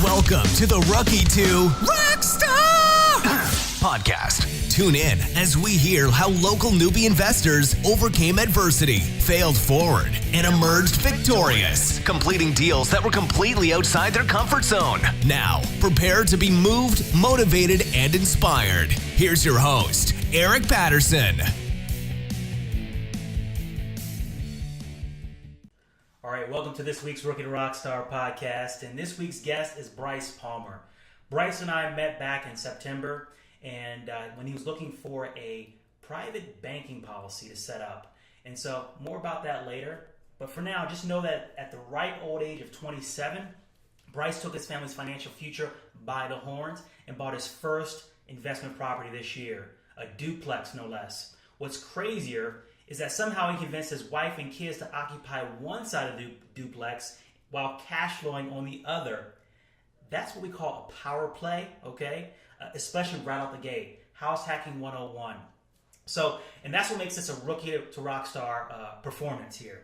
Welcome to the Rookie to Rockstar podcast. Tune in as we hear how local newbie investors overcame adversity, failed forward, and emerged victorious, completing deals that were completely outside their comfort zone. Now, prepare to be moved, motivated, and inspired. Here's your host, Eric Patterson. All right, welcome to this week's Rookie to Rockstar podcast, and this week's guest is Bryce Palmer. Bryce and I met back in September, and when he was looking for a private banking policy to set up. And so, more about that later. But for now, just know that at the ripe old age of 27, Bryce took his family's financial future by the horns and bought his first investment property this year, a duplex no less. What's crazier is that somehow he convinced his wife and kids to occupy one side of the duplex while cash flowing on the other. That's what we call a power play, okay? Especially right out the gate. House hacking 101. So, and that's what makes this a Rookie to Rockstar performance here.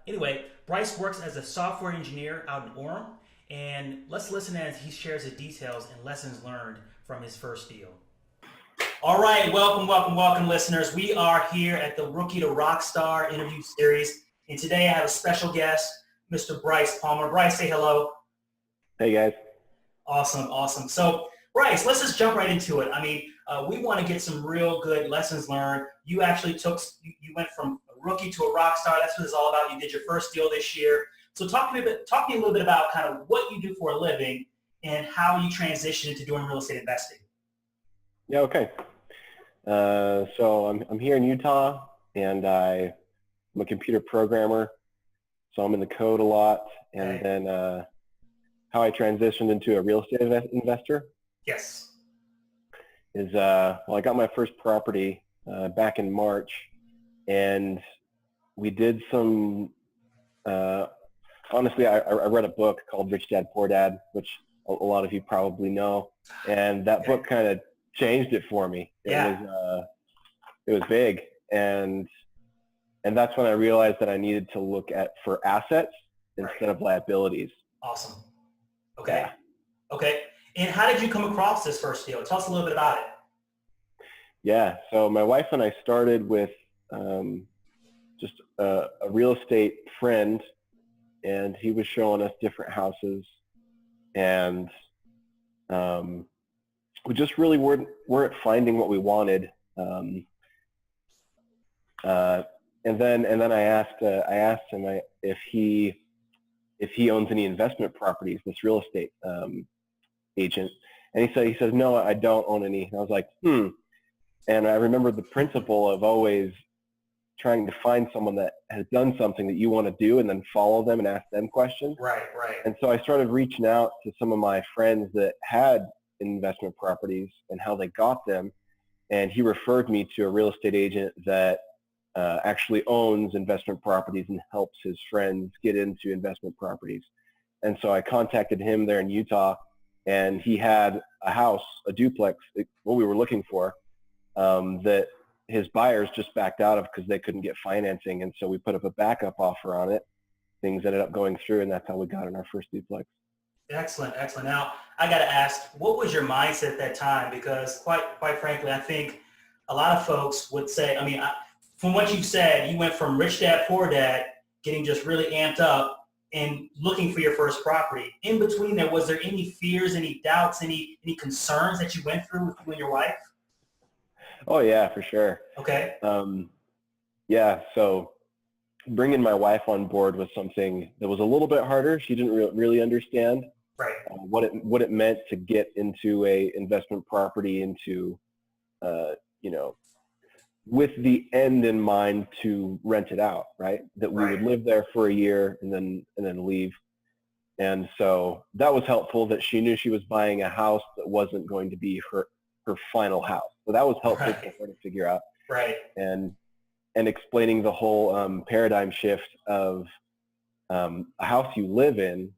Anyway, Bryce works as a software engineer out in Orem, and let's listen as he shares the details and lessons learned from his first deal. All right, welcome, listeners. We are here at the Rookie to Rockstar interview series, and today I have a special guest, Mr. Bryce Palmer. Bryce, say hello. Hey, guys. Awesome. So, Bryce, let's just jump right into it. I mean, we want to get some real good lessons learned. You actually you went from a rookie to a rock star. That's what it's all about. You did your first deal this year. So talk to me a little bit about kind of what you do for a living and how you transitioned into doing real estate investing. Yeah, okay. So I'm here in Utah, and I'm a computer programmer, so I'm in the code a lot. And then how I transitioned into a real estate investor is, I got my first property back in March, and we did some, honestly, I read a book called Rich Dad, Poor Dad, which a lot of you probably know, and that book kind of changed it for me. It was big, and that's when I realized that I needed to look for assets instead of liabilities. Awesome. Okay. And how did you come across this first deal? Tell us a little bit about it. Yeah. So my wife and I started with just a real estate friend, and he was showing us different houses, and we just really weren't finding what we wanted. And then I asked him if he owns any investment properties, this real estate agent, and he says no, I don't own any. And I was like, And I remember the principle of always trying to find someone that has done something that you want to do, and then follow them and ask them questions. Right. And so I started reaching out to some of my friends that had investment properties and how they got them, and he referred me to a real estate agent that actually owns investment properties and helps his friends get into investment properties. And so I contacted him there in Utah, and he had a house, a duplex, what we were looking for, that his buyers just backed out of because they couldn't get financing. And so we put up a backup offer on it. Things ended up going through, and that's how we got in our first duplex. Excellent. Now, I got to ask, what was your mindset at that time? Because quite frankly, I think a lot of folks would say, from what you said, you went from rich dad, poor dad, getting just really amped up and looking for your first property. In between there, was there any fears, any doubts, any concerns that you went through with you and your wife? Oh, yeah, for sure. Okay. So bringing my wife on board was something that was a little bit harder. She didn't really understand what it meant to get into a investment property, into with the end in mind to rent it out, right? That we would live there for a year and then leave. And so that was helpful, that she knew she was buying a house that wasn't going to be her final house. So that was helpful for her to figure out. Right. And explaining the whole paradigm shift of a house you live in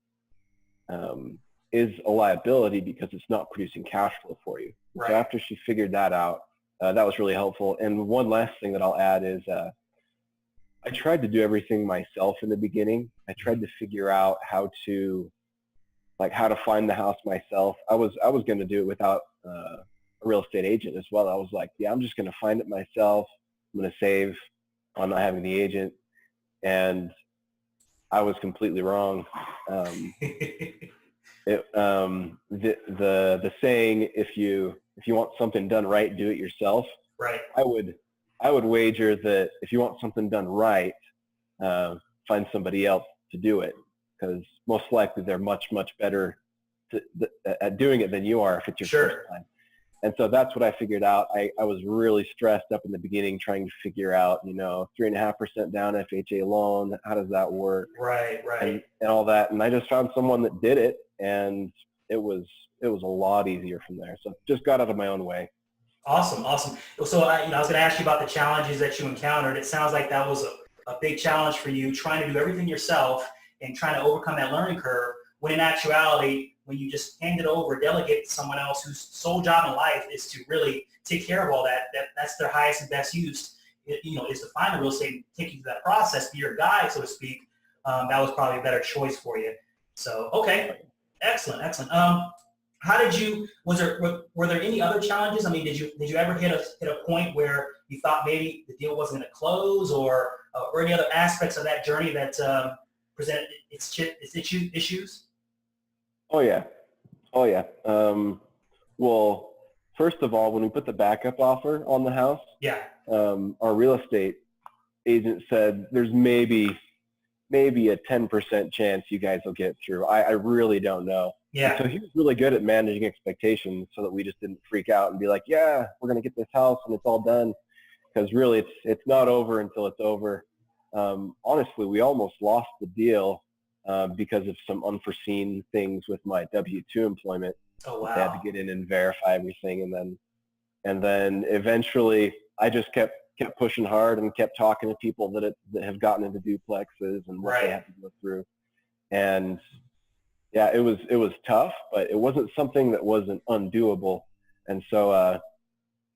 is a liability because it's not producing cash flow for you. Right. So after she figured that out, that was really helpful. And one last thing that I'll add is I tried to do everything myself in the beginning. I tried to figure out how to like how to find the house myself. I was going to do it without a real estate agent as well. I was like, yeah, I'm just going to find it myself. I'm going to save on not having the agent. And I was completely wrong. The saying, if you want something done right, do it yourself. Right. I would wager that if you want something done right, find somebody else to do it, because most likely they're much much better at doing it than you are if it's your first time. And so that's what I figured out. I was really stressed up in the beginning trying to figure out, 3.5% down FHA loan. How does that work? Right. And all that. And I just found someone that did it, and it was a lot easier from there. So just got out of my own way. Awesome. So I was going to ask you about the challenges that you encountered. It sounds like that was a big challenge for you, trying to do everything yourself and trying to overcome that learning curve, when in actuality, when you just hand it over, delegate to someone else whose sole job in life is to really take care of all that's their highest and best use, is to find the real estate and take you through that process, be your guide, so to speak. That was probably a better choice for you. So, okay. Excellent. How did you, were there any other challenges? I mean, did you ever hit a point where you thought maybe the deal wasn't going to close, or any other aspects of that journey that presented its issues? Oh yeah. Well, first of all, when we put the backup offer on the house, our real estate agent said there's maybe a 10% chance you guys will get through. I really don't know. Yeah. So he was really good at managing expectations so that we just didn't freak out and be like, yeah, we're going to get this house and it's all done. Because really it's not over until it's over. Honestly, we almost lost the deal because of some unforeseen things with my W-2 employment. Oh, wow. I had to get in and verify everything. And then eventually I just kept pushing hard and kept talking to people that have gotten into duplexes and what they have to go through. And yeah, it was tough, but it wasn't something that wasn't undoable. And so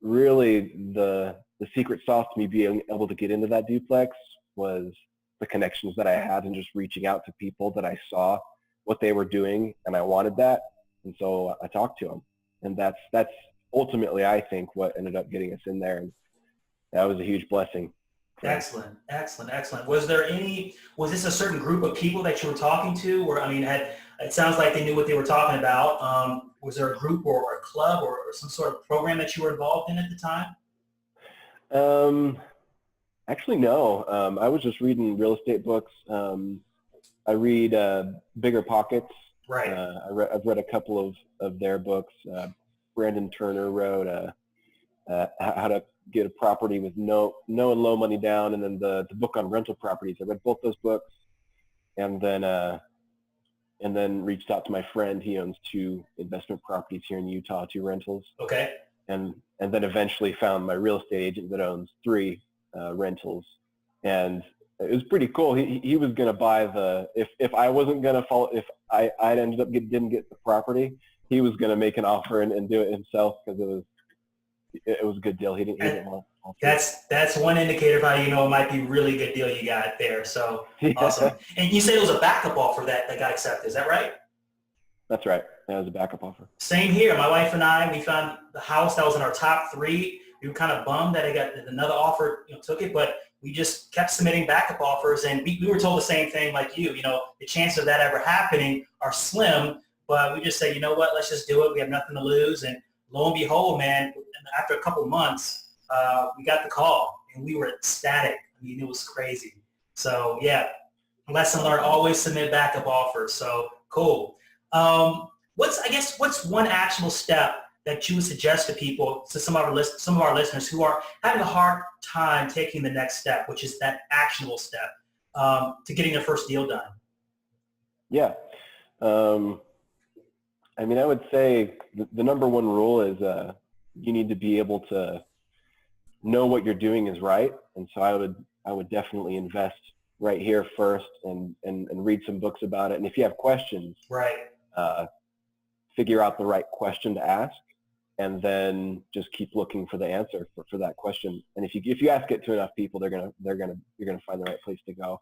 really the secret sauce to me being able to get into that duplex was the connections that I had and just reaching out to people that I saw what they were doing and I wanted that. And so I talked to them. And that's ultimately, I think, what ended up getting us in there. And that was a huge blessing. Excellent. Was this a certain group of people that you were talking to? Or, I mean, it sounds like they knew what they were talking about. Was there a group or a club or some sort of program that you were involved in at the time? Actually, no. I was just reading real estate books. I read Bigger Pockets. Right. I've read a couple of their books. Brandon Turner wrote How to Get a Property with No and Low Money Down, and then the book on rental properties. I read both those books, and then reached out to my friend. He owns 2 investment properties here in Utah, 2 rentals. Okay. And then eventually found my real estate agent that owns 3 rentals, and it was pretty cool. He was going to buy if I wasn't going to follow, if I ended up didn't get the property, he was going to make an offer and do it himself, because it was a good deal. He didn't want. That's one indicator of how you know it might be a really good deal you got there. So awesome. And you said it was a backup offer that got accepted. Is that right? That's right. That was a backup offer. Same here. My wife and I, we found the house that was in our top 3. We were kind of bummed that another offer took it, but we just kept submitting backup offers, and we were told the same thing like you. The chances of that ever happening are slim, but we just say, you know what, let's just do it. We have nothing to lose. And lo and behold, man, after a couple of months, we got the call, and we were ecstatic. I mean, it was crazy. So yeah, lesson learned, always submit backup offers. So cool. What's one actionable step that you would suggest to people, to some of our listeners who are having a hard time taking the next step, which is that actionable step to getting their first deal done? Yeah. I mean, I would say the number one rule is you need to be able to know what you're doing is right. And so I would definitely invest right here first and read some books about it. And if you have questions, figure out the right question to ask, and then just keep looking for the answer for that question. And if you ask it to enough people, you're gonna find the right place to go.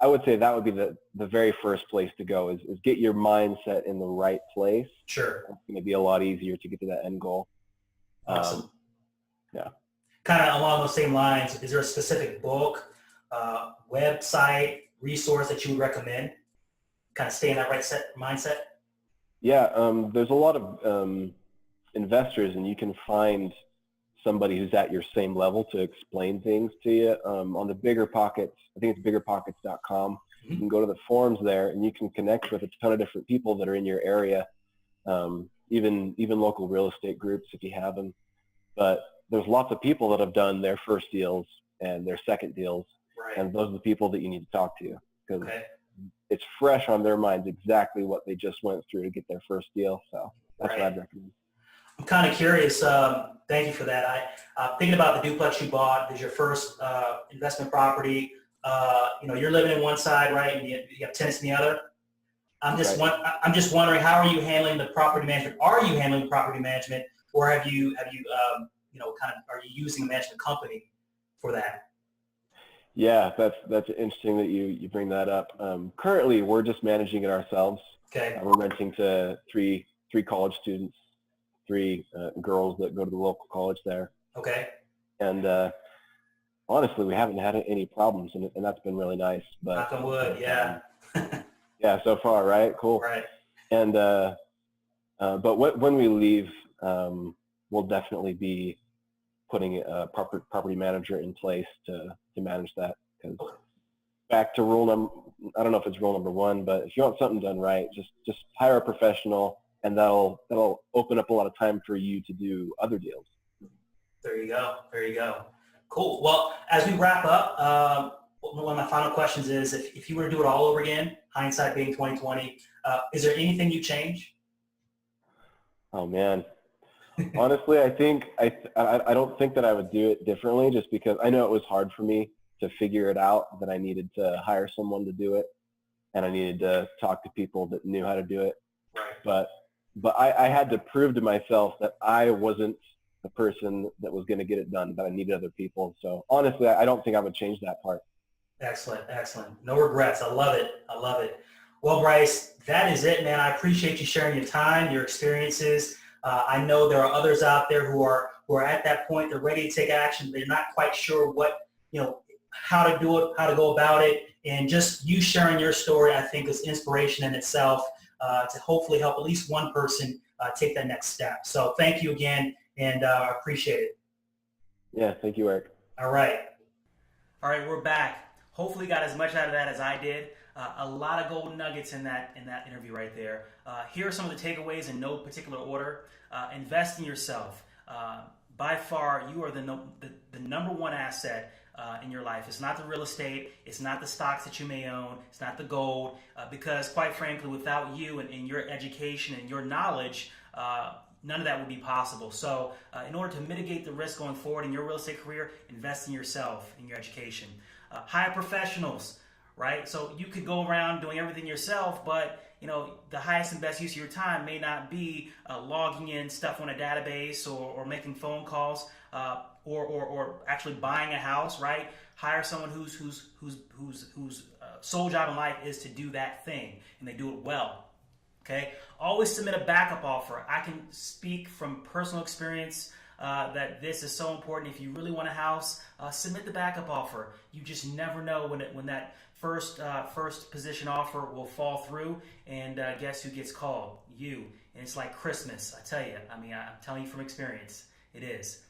I would say that would be the very first place to go is get your mindset in the right place. Sure. It's going to be a lot easier to get to that end goal. Awesome. Yeah. Kind of along those same lines, is there a specific book, website, resource that you would recommend? Kind of stay in that right mindset? Yeah, there's a lot of investors, and you can find somebody who's at your same level to explain things to you. On the Bigger Pockets, I think it's biggerpockets.com. You can go to the forums there, and you can connect with a ton of different people that are in your area, even local real estate groups if you have them. But there's lots of people that have done their first deals and their second deals, Right. and those are the people that you need to talk to because Okay. it's fresh on their minds exactly what they just went through to get their first deal. So that's what I'd recommend. I'm kind of curious. Thank you for that. Thinking about the duplex you bought, is your first investment property. You're living in one side, right, and you have tenants in the other. I'm just wondering, how are you handling the property management? Are you handling property management, or are you using a management company for that? Yeah, that's interesting that you bring that up. Currently, we're just managing it ourselves. Okay. We're renting to three college students, three girls that go to the local college there. Okay. And honestly, we haven't had any problems, and that's been really nice. But knock on wood, yeah. Yeah, so far, right? Cool. Right. And but when we leave, we'll definitely be putting a property manager in place to manage that. Because back to I don't know if it's rule number one, but if you want something done right, just hire a professional, and that'll open up a lot of time for you to do other deals. There you go. Cool. Well, as we wrap up, one of my final questions is, if you were to do it all over again, hindsight being 2020, is there anything you change? Oh man. Honestly, I think I don't think that I would do it differently, just because I know it was hard for me to figure it out, that I needed to hire someone to do it, and I needed to talk to people that knew how to do it. Right. But I had to prove to myself that I wasn't the person that was going to get it done, that I needed other people. So honestly, I don't think I would change that part. Excellent. No regrets. I love it. Well, Bryce, that is it, man. I appreciate you sharing your time, your experiences. I know there are others out there who are at that point. They're ready to take action. They're not quite sure how to do it, how to go about it. And just you sharing your story, I think, is inspiration in itself to hopefully help at least one person take that next step. So thank you again, and I appreciate it. Yeah, thank you, Eric. All right, we're back. Hopefully got as much out of that as I did. A lot of gold nuggets in that interview right there. Here are some of the takeaways in no particular order. Invest in yourself. By far, you are the number one asset in your life. It's not the real estate. It's not the stocks that you may own. It's not the gold. Because quite frankly, without you and your education and your knowledge, none of that would be possible. So in order to mitigate the risk going forward in your real estate career, invest in yourself, in your education. Hire professionals, right? So you could go around doing everything yourself, but the highest and best use of your time may not be logging in stuff on a database or making phone calls or actually buying a house, right? Hire someone whose sole job in life is to do that thing, and they do it well. Okay. Always submit a backup offer. I can speak from personal experience that this is so important. If you really want a house, submit the backup offer. You just never know when that first position offer will fall through, and guess who gets called? You. And it's like Christmas, I tell you. I'm telling you from experience, it is.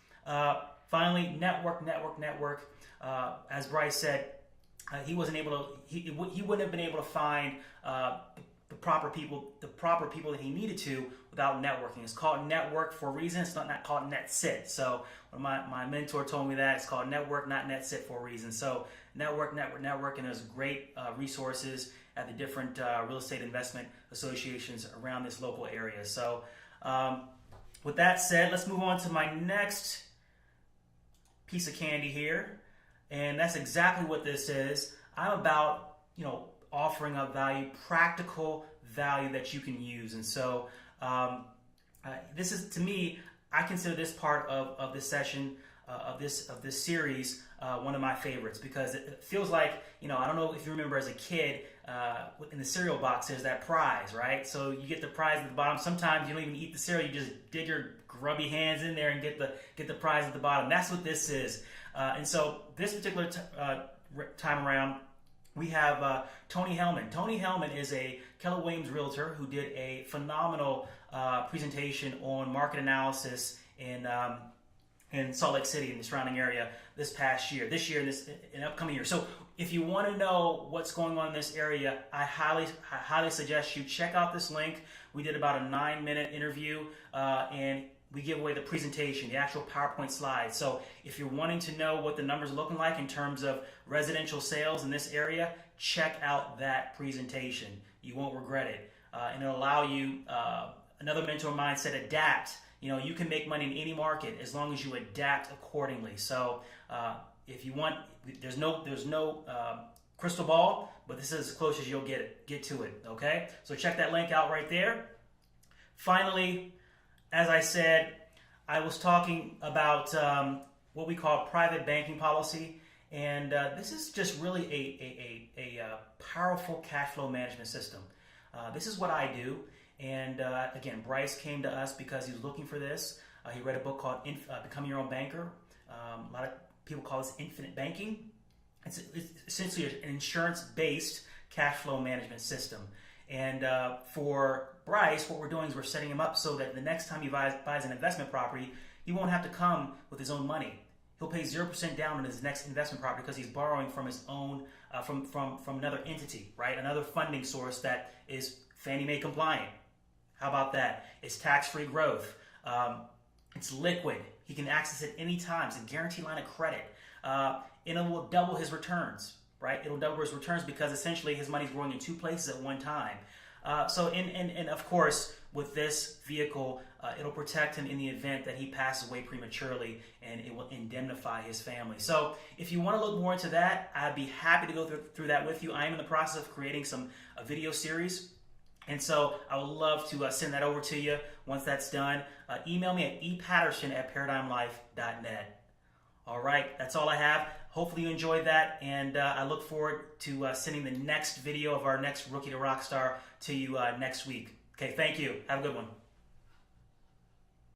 Finally, network. As Bryce said, he wouldn't have been able to find the proper people that he needed to without networking. It's called network for a reason. It's not called net sit. So when my mentor told me that, it's called network, not net sit, for a reason. So network, and there's great resources at the different real estate investment associations around this local area. So with that said, let's move on to my next piece of candy here. And that's exactly what this is. I'm about, offering up value, practical value that you can use. And so this is, to me, I consider this part of this session of this series one of my favorites, because it feels like, I don't know if you remember as a kid, in the cereal box there's that prize, right? So you get the prize at the bottom. Sometimes you don't even eat the cereal, you just dig your grubby hands in there and get the prize at the bottom. That's what this is. And so this particular time around, we have Tony Hellman. Tony Hellman is a Keller Williams realtor who did a phenomenal presentation on market analysis in Salt Lake City and the surrounding area this upcoming year. So if you want to know what's going on in this area, I highly suggest you check out this link. We did about a 9-minute interview, and we give away the presentation, the actual PowerPoint slides. So if you're wanting to know what the numbers are looking like in terms of residential sales in this area, check out that presentation. You won't regret it. And it'll allow you, another mentor mindset, adapt. You can make money in any market as long as you adapt accordingly. So if you want, there's no crystal ball, but this is as close as you'll get to it, okay? So check that link out right there. Finally, as I said, I was talking about what we call private banking policy, and this is just really a powerful cash flow management system. This is what I do, and again, Bryce came to us because he was looking for this. He read a book called Becoming Your Own Banker. A lot of people call this infinite banking. It's essentially an insurance-based cash flow management system. And for Bryce, what we're doing is we're setting him up so that the next time he buys an investment property, he won't have to come with his own money. He'll pay 0% down on his next investment property because he's borrowing from his own, from another entity, right? Another funding source that is Fannie Mae compliant. How about that? It's tax-free growth. It's liquid. He can access it anytime. It's a guaranteed line of credit. And it will double his returns, right? It'll double his returns because essentially his money's growing in two places at one time. And of course, with this vehicle, it'll protect him in the event that he passes away prematurely, and it will indemnify his family. So if you want to look more into that, I'd be happy to go through that with you. I am in the process of creating a video series. And so I would love to send that over to you once that's done. Email me at epatterson@paradigmlife.net. All right, that's all I have. Hopefully you enjoyed that, and I look forward to sending the next video of our next Rookie to Rockstar to you next week. Okay, thank you. Have a good one.